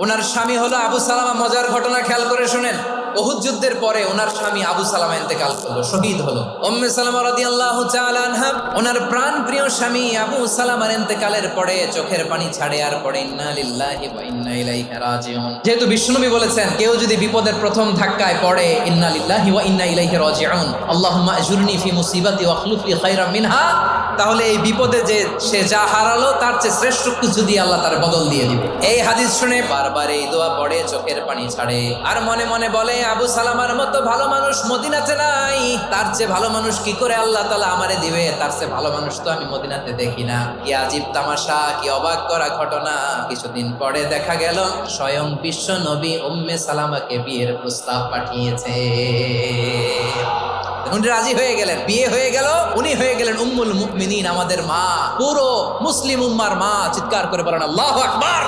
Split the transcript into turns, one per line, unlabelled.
ওনার স্বামী হলো আবু সালামা। মজার ঘটনা খেয়াল করে শুনেন। উহুদ যুদ্ধের পরে ওনার স্বামী আবু সালামা ইন্তেকাল করলো, শহীদ হলো। উম্মে সালামা রাদিয়াল্লাহু তাআলা আনহা ওনার প্রাণ প্রিয় স্বামী আবু সালামার ইন্তেকালের পরে চোখের পানি ছাড়ে আর পড়ে ইন্না লিল্লাহি ওয়া ইন্না ইলাইহি রাজিউন। যেহেতু বিশ্বনবী বলেছেন কেউ যদি বিপদের প্রথম ধাক্কায় পড়ে ইন্না লিল্লাহি ওয়া ইন্না ইলাইহি রাজিউন, আল্লাহুম্মা আজুরনি ফি মুসিবাতি ওয়া আখলুফ লি খায়রাম মিনহা, তাহলে এই বিপদে যে সে যা হারালো তার চেয়ে শ্রেষ্ঠ কিছু দিয়ে আল্লাহ তার বদল দিয়ে দিবে। এই হাদিস শুনে বারবার এই দোয়া পড়ে, চোখের পানি ছাড়ে আর মনে মনে বলে আবু সালামার মতো ভালো মানুষ মদিনাতে নাই, তার চেয়ে ভালো মানুষ কি করে আল্লাহ তাআলা আমারে দিবে, তার চেয়ে ভালো মানুষ তো আমি মদিনাতে দেখি না। কি আজীব তামাশা, কি অবাক করা ঘটনা। কিছুদিন পরে দেখা গেল স্বয়ং বিশ্ব নবী উম্মে সালামাকে বিয়ের প্রস্তাব পাঠিয়েছে। উনি রাজি হয়ে গেলেন, বিয়ে হয়ে গেল, উনি হয়ে গেলেন উম্মুল মুমিনিন, আমাদের মা, পুরো মুসলিম উম্মার মা। চিৎকার করে বলেন আল্লাহু আকবার।